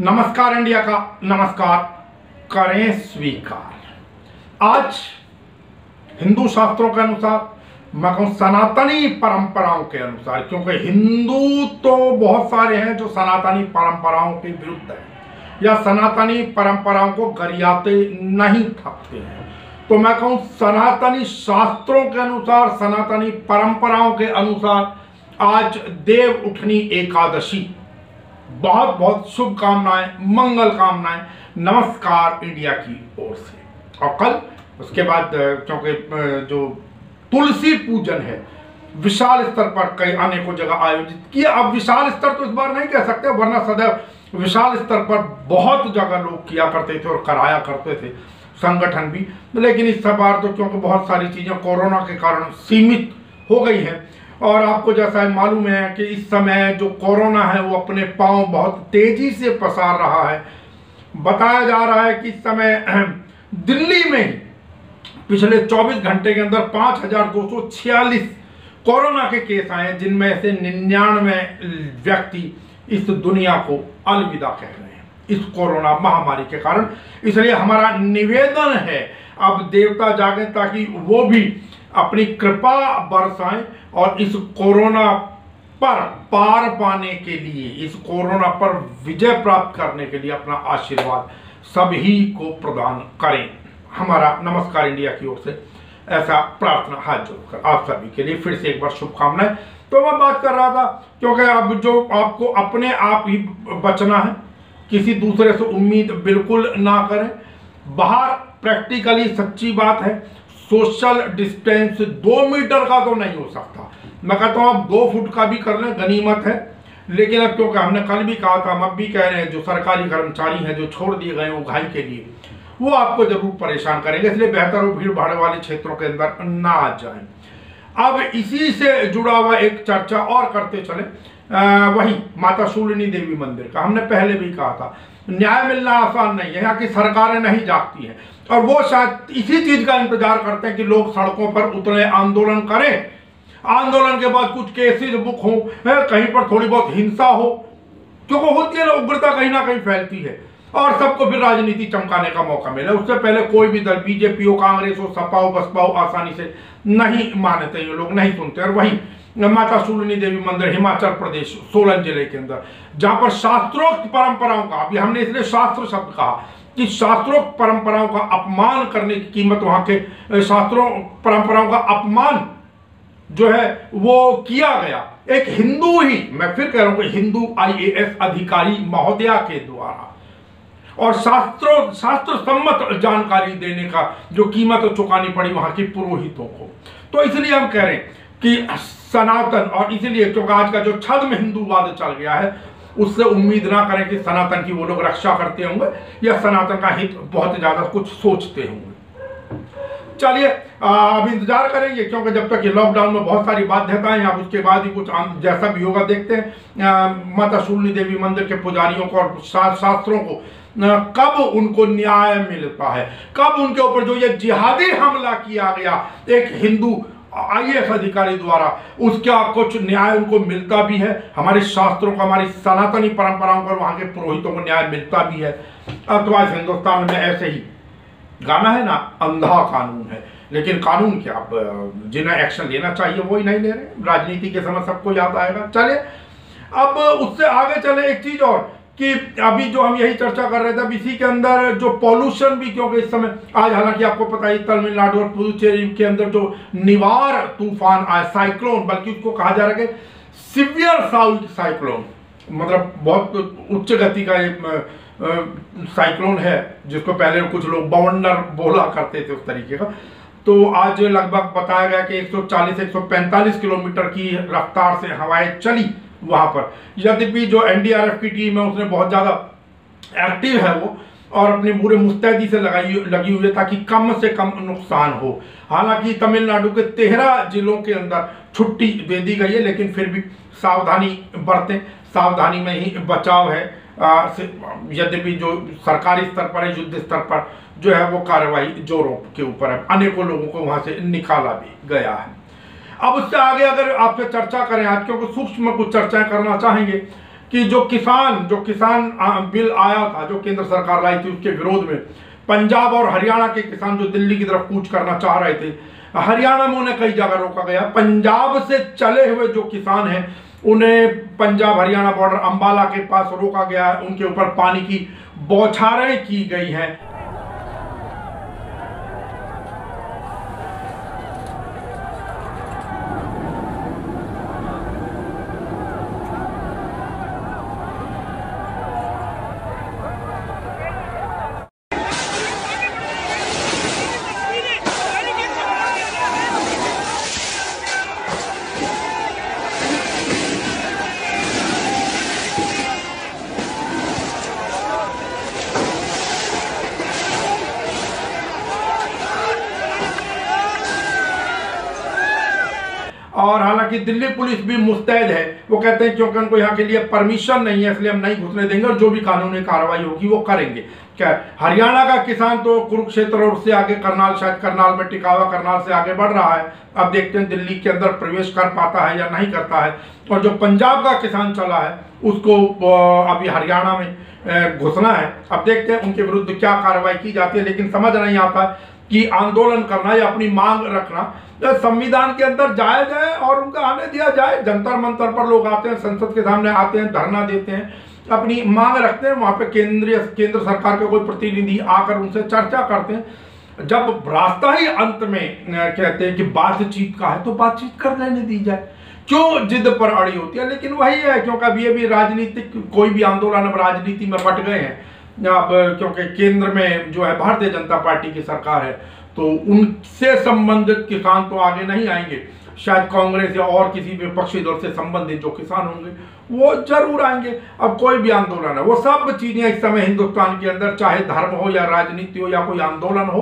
नमस्कार इंडिया का नमस्कार करें स्वीकार। आज हिंदू शास्त्रों के अनुसार, मैं कहूँ सनातनी परंपराओं के अनुसार, क्योंकि हिंदू तो बहुत सारे हैं जो सनातनी परंपराओं के विरुद्ध हैं या सनातनी परंपराओं को गरियाते नहीं थकते हैं, तो मैं कहूँ सनातनी शास्त्रों के अनुसार, सनातनी परंपराओं के अनुसार आज देव उठनी एकादशी। बहुत बहुत शुभकामनाएं, मंगल कामनाएं, नमस्कार इंडिया की ओर से। और कल उसके बाद क्योंकि जो तुलसी पूजन है विशाल स्तर पर कई अनेकों जगह आयोजित किया। अब विशाल स्तर तो इस बार नहीं कह सकते, वरना सदैव विशाल स्तर पर बहुत जगह लोग किया करते थे और कराया करते थे, संगठन भी। लेकिन इस बार तो क्योंकि बहुत सारी चीजें कोरोना के कारण सीमित हो गई हैं, और आपको जैसा मालूम है कि इस समय जो कोरोना है वो अपने पांव बहुत तेजी से पसार रहा है। बताया जा रहा है कि इस समय दिल्ली में ही पिछले 24 घंटे के अंदर 5246 कोरोना के केस आए, जिनमें से 99 व्यक्ति इस दुनिया को अलविदा कह रहे हैं इस कोरोना महामारी के कारण। इसलिए हमारा निवेदन है अब देवता जागे ताकि वो भी अपनी कृपा बरसाएं और इस कोरोना पर पार पाने के लिए, इस कोरोना पर विजय प्राप्त करने के लिए अपना आशीर्वाद सभी को प्रदान करें। हमारा नमस्कार इंडिया की ओर से ऐसा प्रार्थना हाथ जोड़कर आप सभी के लिए फिर से एक बार शुभकामनाएं। तो मैं बात कर रहा था क्योंकि अब जो आपको अपने आप ही बचना है, किसी दूसरे से उम्मीद बिल्कुल ना करें। बाहर प्रैक्टिकली सच्ची बात है, सोशल डिस्टेंस 2 मीटर का तो नहीं हो सकता। मैं कहता हूँ आप 2 फुट का भी कर लें, गनीमत है। लेकिन अब क्योंकि हमने कल भी कहा था, हम अब भी कह रहे हैं, जो सरकारी कर्मचारी हैं जो छोड़ दिए गए उगाही के लिए, वो आपको जरूर परेशान करेंगे, इसलिए बेहतर वो भीड़ भाड़ वाले क्षेत्रों के अंदर ना जाएं। अब इसी से जुड़ा हुआ एक चर्चा और करते चले, वही माता शूलिनी देवी मंदिर का। हमने पहले भी कहा था न्याय मिलना आसान नहीं है, यहाँ की सरकारें नहीं जागती हैं, और वो शायद इसी चीज का इंतजार करते हैं कि लोग सड़कों पर उतरे, आंदोलन करें, आंदोलन के बाद कुछ केसेस बुक हो, कहीं पर थोड़ी बहुत हिंसा हो, क्योंकि होती है ना, उग्रता कहीं ना कहीं फैलती है और सबको फिर राजनीति चमकाने का मौका मिले। उससे पहले कोई भी दल, बीजेपी हो, कांग्रेस हो, सपा हो, बसपा हो, आसानी से नहीं मानते, ये लोग नहीं सुनते। और वही माता शूलिनी देवी मंदिर हिमाचल प्रदेश सोलन जिले के अंदर, जहां पर शास्त्रोक्त परंपराओं का, अभी हमने इसलिए शास्त्र शब्द कहा कि शास्त्रोक्त परंपराओं का अपमान करने की कीमत, वहां के शास्त्रों परंपराओं का अपमान जो है वो किया गया एक हिंदू ही, मैं फिर कह रहा हूं कि हिंदू IAS अधिकारी महोदया के द्वारा, और शास्त्र सम्मत जानकारी देने का जो कीमत चुकानी पड़ी वहां के पुरोहितों को। तो इसलिए हम कह रहे हैं कि सनातन, और इसीलिए क्योंकि आज का जो छद्म हिंदूवाद चल गया है, उससे उम्मीद ना करें कि सनातन की वो लोग रक्षा करते होंगे या सनातन का हित बहुत ज्यादा कुछ सोचते होंगे। चलिए अब इंतजार करेंगे, क्योंकि जब तक ये लॉकडाउन में बहुत सारी बाध्यताएं, अब उसके बाद ही कुछ जैसा भी होगा देखते हैं। माता शूलिनी देवी मंदिर के पुजारियों को और शास्त्रों को कब उनको न्याय मिलता है, कब उनके ऊपर जो ये जिहादी हमला किया गया एक हिंदू IAS अधिकारी द्वारा, उसका कुछ न्याय उनको मिलता भी है। हमारे शास्त्रों को, हमारी सनातनी परंपराओं को, वहां के पुरोहितों को न्याय मिलता भी है। अथवा हिंदुस्तान में ऐसे ही गाना है ना, अंधा कानून है, लेकिन कानून क्या, अब जिन्हें एक्शन लेना चाहिए वो ही नहीं ले रहे। राजनीति के समय सबको याद आएगा। चले अब उससे आगे चले, एक चीज और कि अभी जो हम यही चर्चा कर रहे थे, अब इसी के अंदर जो पॉल्यूशन भी, क्योंकि इस समय आज हालांकि आपको पता है तमिलनाडु और पुदुचेरी के अंदर जो निवार तूफान आया, साइक्लोन, बल्कि उसको कहा जा रहा है सिवियर साइक्लोन, मतलब बहुत उच्च गति का एक साइक्लोन है, जिसको पहले कुछ लोग बवंडर बोला करते थे उस तरीके का। तो आज लगभग बताया गया कि 140-145 किलोमीटर की रफ्तार से हवाएं चली वहां पर। यद्यपि जो NDRF की टीम है उसने बहुत ज्यादा एक्टिव है वो, और अपनी पूरे मुस्तैदी से लगी हुई है ताकि कम से कम नुकसान हो। हालांकि तमिलनाडु के 13 जिलों के अंदर छुट्टी दे दी गई है, लेकिन फिर भी सावधानी बरतें, सावधानी में ही बचाव है। यद्यपि जो सरकारी स्तर पर है, युद्ध स्तर पर जो है वो कार्रवाई जोरों के ऊपर है, अनेकों लोगों को वहां से निकाला भी गया है। अब उससे आगे अगर आपसे चर्चा करें आज, क्योंकि सूक्ष्म कुछ चर्चाएं करना चाहेंगे कि जो किसान बिल आया था, जो केंद्र सरकार लाई थी, उसके विरोध में पंजाब और हरियाणा के किसान जो दिल्ली की तरफ कूच करना चाह रहे थे, हरियाणा में उन्हें कई जगह रोका गया। पंजाब से चले हुए जो किसान हैं उन्हें पंजाब हरियाणा बॉर्डर अंबाला के पास रोका गया, उनके ऊपर पानी की बौछारें की गई हैं। और हालांकि दिल्ली पुलिस भी मुस्तैद है, वो कहते हैं क्योंकि उनको यहाँ के लिए परमिशन नहीं है इसलिए हम नहीं घुसने देंगे और जो भी कानूनी कार्रवाई होगी वो करेंगे। क्या हरियाणा का किसान तो कुरुक्षेत्र और उससे आगे करनाल, शायद करनाल में टिकावा, करनाल से आगे बढ़ रहा है। अब देखते हैं दिल्ली के अंदर प्रवेश कर पाता है या नहीं करता है। और जो पंजाब का किसान चला है उसको अभी हरियाणा में घुसना है। अब देखते हैं उनके विरुद्ध क्या कार्रवाई की जाती है, लेकिन समझ नहीं आता कि आंदोलन करना या अपनी मांग रखना संविधान के अंदर जायज है और उनका आने दिया जाए। जंतर मंतर पर लोग आते हैं, संसद के सामने आते हैं, धरना देते हैं, अपनी मांग रखते हैं, वहां पे केंद्र सरकार के कोई प्रतिनिधि आकर उनसे चर्चा करते हैं। जब रास्ता ही अंत में कहते हैं कि बातचीत का है तो बातचीत कर लेने दी जाए, क्यों जिद पर अड़ी होती है। लेकिन वही है, क्योंकि अभी अभी राजनीतिक कोई भी आंदोलन अब राजनीति में बट गए हैं। अब क्योंकि केंद्र में जो है भारतीय जनता पार्टी की सरकार है तो उनसे संबंधित किसान तो आगे नहीं आएंगे, शायद कांग्रेस या और किसी विपक्षी दल से संबंधित जो किसान होंगे वो जरूर आएंगे। अब कोई भी आंदोलन है, वो सब चीजें इस समय हिंदुस्तान के अंदर, चाहे धर्म हो या राजनीति हो या कोई आंदोलन हो,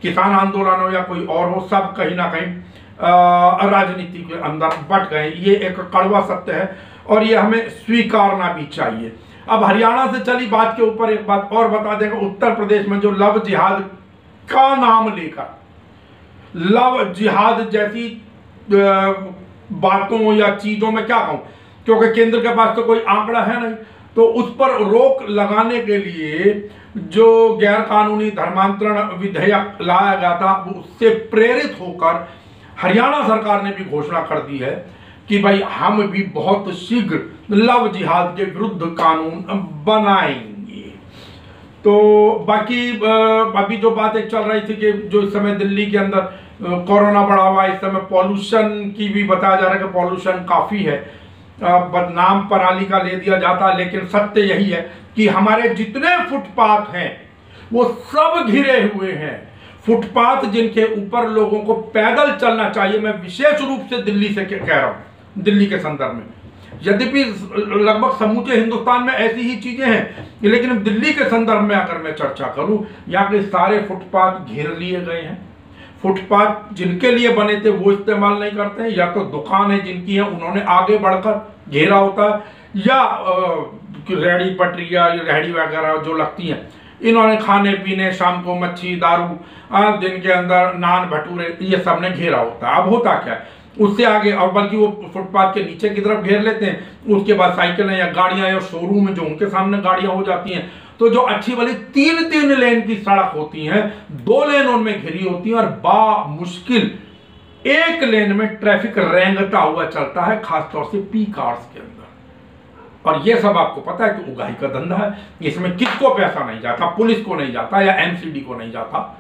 किसान आंदोलन हो या कोई और हो, सब कहीं ना कहीं राजनीति के अंदर बट गए। ये एक कड़वा सत्य है और ये हमें स्वीकारना भी चाहिए। अब हरियाणा से चली बात के ऊपर एक बात और बता देंगे। उत्तर प्रदेश में जो लव जिहाद का नाम लेकर, लव जिहाद जैसी बातों या चीजों में क्या कहूं, क्योंकि केंद्र के पास तो कोई आंकड़ा है नहीं, तो उस पर रोक लगाने के लिए जो गैर कानूनी धर्मांतरण विधेयक लाया गया था उससे प्रेरित होकर हरियाणा सरकार ने भी घोषणा कर दी है कि भाई हम भी बहुत शीघ्र लव जिहाद के विरुद्ध कानून बनाएंगे। तो बाकी अभी जो बात एक चल रही थी कि जो इस समय दिल्ली के अंदर कोरोना बढ़ा हुआ है, इस समय पॉल्यूशन की भी बताया जा रहा है कि पॉल्यूशन काफी है। बदनाम पराली का ले दिया जाता है, लेकिन सत्य यही है कि हमारे जितने फुटपाथ हैं वो सब घिरे हुए हैं। फुटपाथ जिनके ऊपर लोगों को पैदल चलना चाहिए, मैं विशेष रूप से दिल्ली से कह रहा हूं, दिल्ली के संदर्भ में, यद्यपि लगभग समूचे हिंदुस्तान में ऐसी ही चीजें हैं, लेकिन दिल्ली के संदर्भ में अगर मैं चर्चा करूं, यहाँ के सारे फुटपाथ घेर लिए गए हैं। फुटपाथ जिनके लिए बने थे वो इस्तेमाल नहीं करते हैं, या तो दुकान है जिनकी है उन्होंने आगे बढ़कर घेरा होता है, या रेहड़ी पटरी या रेहड़ी वगैरह जो लगती हैं इन्होंने खाने पीने, शाम को मच्छी दारू, दिन के अंदर नान भटूरे, ये सब ने घेरा होता है। अब होता क्या है उससे आगे, और बल्कि वो फुटपाथ के नीचे की तरफ घेर लेते हैं, उसके बाद साइकिलें या गाड़ियां या शोरूम में जो उनके सामने गाड़ियां हो जाती हैं, तो जो अच्छी वाली 3-3 लेन की सड़क होती हैं, 2 लेन उनमें घिरी होती हैं और बा मुश्किल 1 लेन में ट्रैफिक रेंगता हुआ चलता है, खासतौर से पीक आवर्स के अंदर। और ये सब आपको पता है कि उगाही का धंधा है, इसमें किसको पैसा नहीं जाता, पुलिस को नहीं जाता या एमसीडी को नहीं जाता।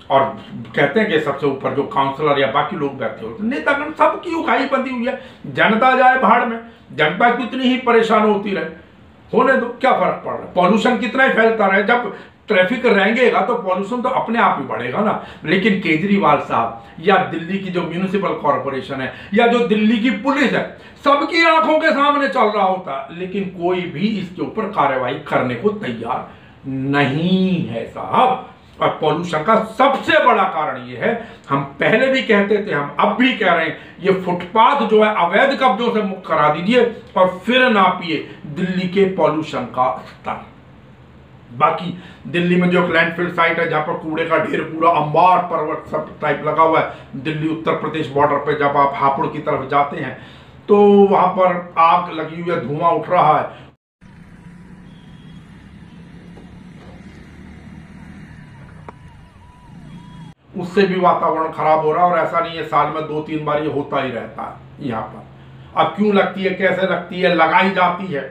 और कहते हैं कि सबसे ऊपर जो काउंसलर या बाकी लोग बैठे होते हैं, नेतागण, सबकी उगाही बंधी हुई है। जनता जाए भाड़ में, जनता कितनी ही परेशान होती रहे, होने दो, क्या फर्क पड़ रहा है। पॉल्यूशन कितना ही फैलता रहे, जब ट्रैफिक रहेंगेगा तो पॉल्यूशन तो अपने आप ही बढ़ेगा ना। लेकिन केजरीवाल साहब या दिल्ली की जो म्यूनिसिपल कॉरपोरेशन है या जो दिल्ली की पुलिस है, सबकी आंखों के सामने चल रहा होता, लेकिन कोई भी इसके ऊपर कार्रवाई करने को तैयार नहीं है साहब। और पॉल्यूशन का सबसे बड़ा कारण ये है, हम पहले भी कहते थे, हम अब भी कह रहे हैं, ये फुटपाथ जो है अवैध कब्जों से मुक्त करा दीजिए और फिर नापिए दिल्ली के पॉल्यूशन का स्तर। बाकी दिल्ली में जो एक लैंडफिल साइट है जहां पर कूड़े का ढेर पूरा अंबार पर्वत सब टाइप लगा हुआ है, दिल्ली उत्तर प्रदेश बॉर्डर पे जब आप हापुड़ की तरफ जाते हैं तो वहां पर आग लगी हुई है, धुआं उठ रहा है। उससे भी वातावरण खराब हो रहा है। और ऐसा नहीं है, साल में 2-3 बार ये होता ही रहता है यहाँ पर। अब क्यों लगती है, कैसे लगती है, लगाई जाती है,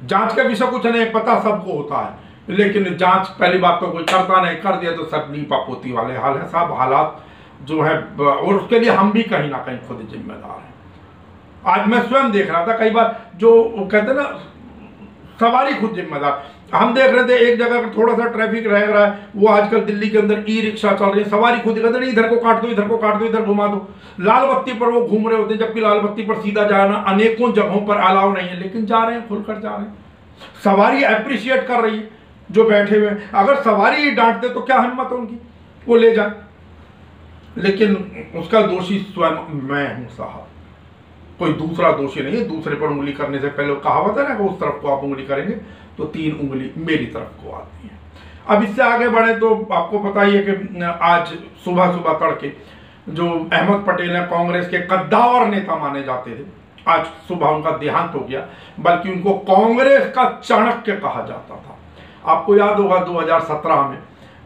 जांच का विषय कुछ नहीं पता, सबको होता है, लेकिन जांच पहली बात तो कोई करता नहीं, कर दिया तो सब लीपा पोती वाले हाल है। सब हालात जो है, और उसके लिए हम भी कहीं ना कहीं खुद जिम्मेदार हैं। आज मैं स्वयं देख रहा था, कई बार जो कहते हैं ना, सवारी खुद जिम्मेदार। हम देख रहे थे एक जगह पर थोड़ा सा ट्रैफिक रह रहा है, वो आजकल दिल्ली के अंदर ई रिक्शा चल रही है, सवारी खुद कहते नहीं इधर को काट दो, इधर को काट दो, इधर घुमा दो। लाल बत्ती पर वो घूम रहे होते हैं, जबकि लाल बत्ती पर सीधा जाना अनेकों जगहों पर अलाउ नहीं है, लेकिन जा रहे हैं, खुलकर जा रहे हैं। सवारी अप्रिशिएट कर रही है जो बैठे हुए हैं। अगर सवारी डांटते तो क्या हिम्मत उनकी, वो ले जाए, लेकिन उसका दोषी स्वयं मैं हूं साहब, कोई दूसरा दोषी नहीं है। दूसरे पर उंगली करने से पहले कहावत है ना कि उस तरफ को आप उंगली करेंगे तो 3 उंगली मेरी तरफ को आती है। अब इससे आगे बढ़े तो आपको पता ही है कि आज सुबह सुबह तड़के जो अहमद पटेल है, कांग्रेस के कद्दावर नेता माने जाते थे, आज सुबह उनका देहांत हो गया। बल्कि उनको कांग्रेस का चाणक्य कहा जाता था। आपको याद होगा 2017 में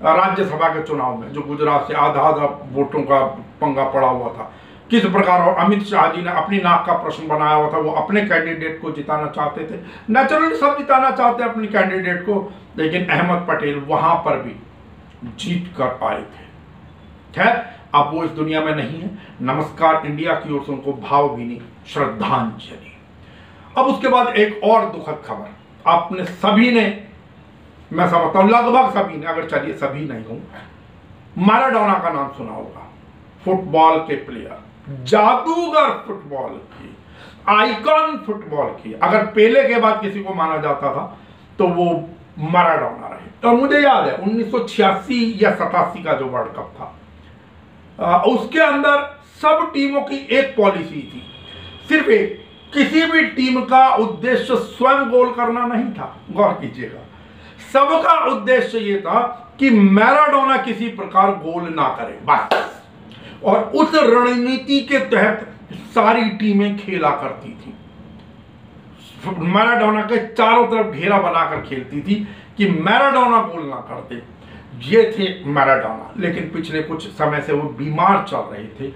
राज्यसभा के चुनाव में जो गुजरात से आधा वोटों का पंगा पड़ा हुआ था, किस प्रकार, और अमित शाह जी ने अपनी नाक का प्रश्न बनाया हुआ था, वो अपने कैंडिडेट को जिताना चाहते थे। नेचुरली सब जिताना चाहते हैं अपने कैंडिडेट को, लेकिन अहमद पटेल वहां पर भी जीत कर आए थे। खैर, अब वो इस दुनिया में नहीं है। नमस्कार इंडिया की ओर से उनको भावभीनी श्रद्धांजलि। अब उसके बाद एक और दुखद खबर, आपने सभी ने, मैं समझता हूं लगभग सभी ने, अगर चलिए सभी नहीं हूं, मैराडोना का नाम सुना होगा। फुटबॉल के प्लेयर, जादूगर फुटबॉल की, आइकॉन फुटबॉल की। अगर पेले के बाद किसी को माना जाता था तो वो मैराडोना रहे। और मुझे याद है 1986 या 87 का जो वर्ल्ड कप था, उसके अंदर सब टीमों की एक पॉलिसी थी, सिर्फ एक, किसी भी टीम का उद्देश्य स्वयं गोल करना नहीं था। गौर कीजिएगा, सबका उद्देश्य यह था कि मैराडोना किसी प्रकार गोल ना करे, बस। और उस रणनीति के तहत सारी टीमें खेला करती थी। मैराडोना के चारों तरफ घेरा बनाकर खेलती थी कि मैराडोना गोल ना करते। ये थे मैराडोना। लेकिन पिछले कुछ समय से वो बीमार चल रहे थे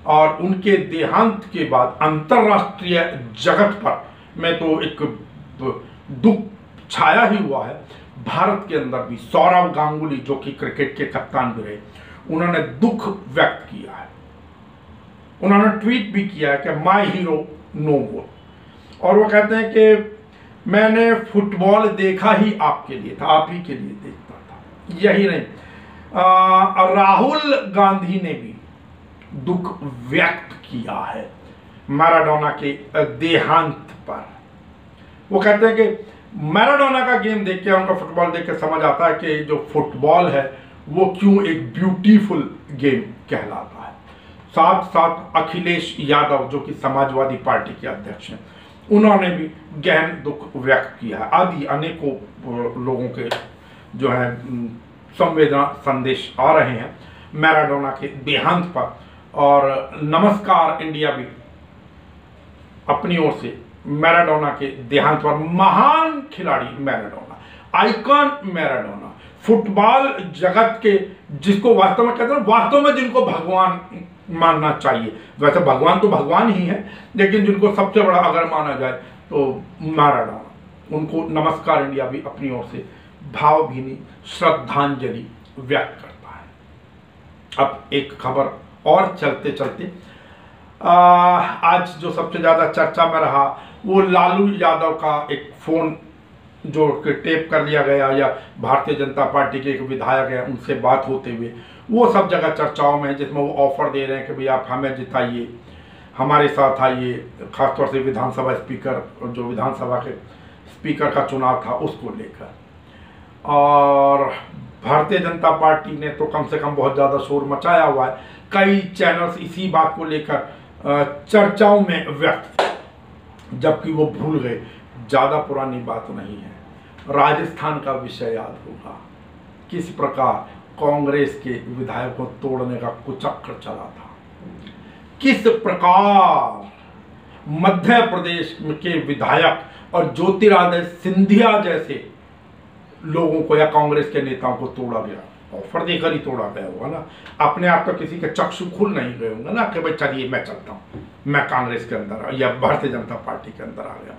और उनके देहांत के बाद अंतरराष्ट्रीय जगत पर में तो एक दुख छाया ही हुआ है। भारत के अंदर भी सौरव गांगुली, जो कि क्रिकेट के कप्तान भी रहे, उन्होंने दुख व्यक्त किया है। उन्होंने ट्वीट भी किया है कि माय हीरो नो मोर, और वो कहते हैं कि मैंने फुटबॉल देखा ही आपके लिए था, आप ही के लिए देखता था। यही नहीं, राहुल गांधी ने भी दुख व्यक्त किया है मैराडोना के देहांत पर। वो कहते हैं कि मैराडोना का गेम देख के, उनका फुटबॉल देख के समझ आता है कि जो फुटबॉल है वो क्यों एक ब्यूटीफुल गेम कहलाता है। साथ साथ अखिलेश यादव, जो कि समाजवादी पार्टी के अध्यक्ष हैं, उन्होंने भी गहन दुख व्यक्त किया है। आदि अनेकों लोगों के जो है संवेदना संदेश आ रहे हैं मैराडोना के देहांत पर। और नमस्कार इंडिया भी अपनी ओर से मैराडोना के देहांत पर, महान खिलाड़ी मैराडोना, आइकॉन मैराडोना, फुटबॉल जगत के जिसको वास्तव में कहते हैं, वास्तव में जिनको भगवान मानना चाहिए। वैसे भगवान तो भगवान ही है, लेकिन जिनको सबसे बड़ा अगर माना जाए तो मैराडोना। उनको नमस्कार इंडिया भी अपनी ओर से भावभीनी श्रद्धांजलि व्यक्त करता है। अब एक खबर और चलते चलते, आज जो सबसे ज्यादा चर्चा में रहा वो लालू यादव का एक फोन जो टेप कर लिया गया, या भारतीय जनता पार्टी के एक विधायक है उनसे बात होते हुए, वो सब जगह चर्चाओं में है, जिसमें वो ऑफर दे रहे हैं कि भाई आप हमें जिताइए, हमारे साथ आइए, खासतौर से विधानसभा स्पीकर, जो विधानसभा के स्पीकर का चुनाव था उसको लेकर। और भारतीय जनता पार्टी ने तो कम से कम बहुत ज़्यादा शोर मचाया हुआ है। कई चैनल्स इसी बात को लेकर चर्चाओं में व्यक्त, जबकि वो भूल गए, ज़्यादा पुरानी बात नहीं है, राजस्थान का विषय याद होगा, किस प्रकार कांग्रेस के विधायक को तोड़ने का कुचक्र चला था, किस प्रकार मध्य प्रदेश के विधायक और ज्योतिरादित्य सिंधिया जैसे लोगों को या कांग्रेस के नेताओं को तोड़ा गया। ऑफर देकर ही तोड़ा गया होगा ना, अपने आप तो किसी के चक्षु खुल नहीं गए होंगे ना कि भाई चलिए मैं चलता हूँ, मैं कांग्रेस के अंदर या भारतीय जनता पार्टी के अंदर आ गया।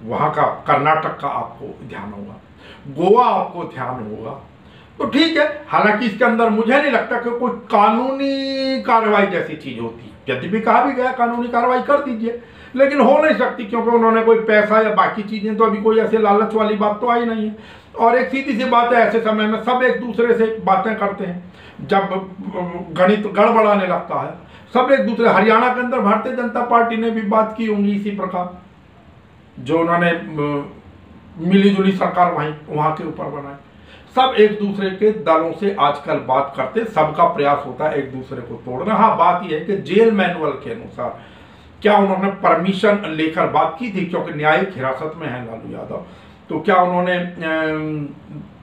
वहां का कर्नाटक का आपको ध्यान होगा, गोवा आपको ध्यान होगा, तो ठीक है। हालांकि इसके अंदर मुझे नहीं लगता कि कोई कानूनी कार्रवाई जैसी चीज होती, यद्यपि कहा भी गया कानूनी कार्रवाई कर दीजिए, लेकिन हो नहीं सकती क्योंकि उन्होंने कोई पैसा या बाकी चीजें तो अभी कोई ऐसे लालच वाली बात तो आई नहीं है। और एक सीधी सी बात है, ऐसे समय में सब एक दूसरे से बातें करते हैं, जब गणित गड़बड़ाने लगता है सब एक दूसरे। हरियाणा के अंदर भारतीय जनता पार्टी ने भी बात की होंगी इसी प्रकार, जो उन्होंने मिलीजुली सरकार वहां के ऊपर बनाई। सब एक दूसरे के दलों से आजकल बात करते, सबका प्रयास होता है एक दूसरे को तोड़ना। हाँ, बात यह है कि जेल मैनुअल के अनुसार क्या उन्होंने परमिशन लेकर बात की थी, क्योंकि न्यायिक हिरासत में है लालू यादव, तो क्या उन्होंने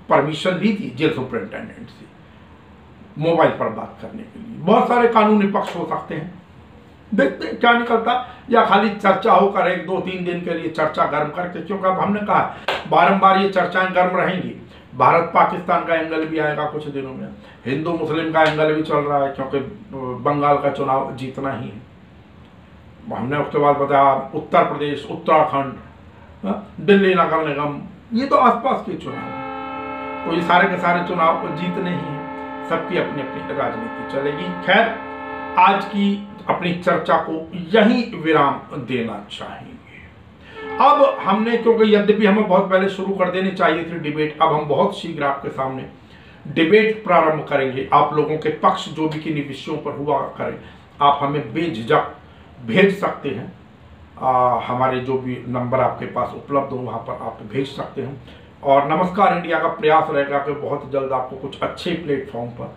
परमिशन ली थी जेल सुपरिंटेंडेंट से मोबाइल पर बात करने के लिए? बहुत सारे कानूनी पक्ष हो सकते हैं, देखते हैं क्या निकलता, या खाली चर्चा होकर 1-2-3 दिन के लिए चर्चा गर्म करके, क्योंकि अब हमने कहा बारंबार ये चर्चाएं गर्म रहेंगी। भारत पाकिस्तान का एंगल भी आएगा कुछ दिनों में, हिंदू मुस्लिम का एंगल भी चल रहा है, क्योंकि बंगाल का चुनाव जीतना ही है। हमने उसके बाद बताया उत्तर प्रदेश, उत्तराखंड, दिल्ली नगर निगम, ये तो आसपास के चुनाव हैं, तो ये सारे के सारे चुनाव जीतने ही हैं, सबकी अपनी अपनी राजनीति चलेगी। खैर, आज की अपनी चर्चा को यही विराम देना चाहेंगे। अब हमने, क्योंकि यद्यपि हमें बहुत पहले शुरू कर देनी चाहिए थी डिबेट, अब हम बहुत शीघ्र आपके सामने डिबेट प्रारंभ करेंगे। आप लोगों के पक्ष जो भी किन्हीं विषयों पर हुआ करें, आप हमें बेझिझक भेज सकते हैं। हमारे जो भी नंबर आपके पास उपलब्ध हो वहाँ पर आप भेज सकते हैं। और नमस्कार इंडिया का प्रयास रहेगा कि बहुत जल्द आपको कुछ अच्छे प्लेटफॉर्म पर,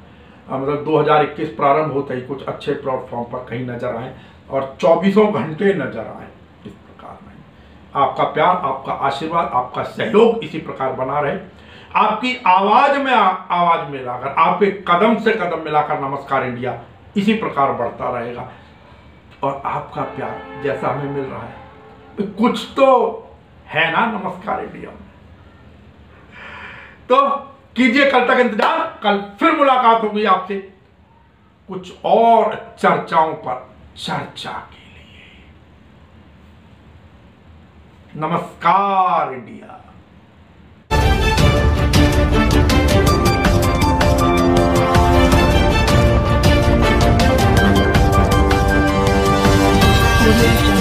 मतलब 2021 प्रारंभ होते ही कुछ अच्छे प्लेटफॉर्म पर कहीं नजर आए और 24 घंटे नजर आए। इस प्रकार में आपका प्यार, आपका आशीर्वाद, आपका सहयोग इसी प्रकार बना रहे। आपकी आवाज में आवाज मिलाकर, आपके कदम से कदम मिलाकर नमस्कार इंडिया इसी प्रकार बढ़ता रहेगा। और आपका प्यार जैसा हमें मिल रहा है, कुछ तो है ना नमस्कार इंडिया में। तो कीजिए कल तक इंतजार, कल फिर मुलाकात होगी आपसे कुछ और चर्चाओं पर चर्चा के लिए। नमस्कार इंडिया। Audio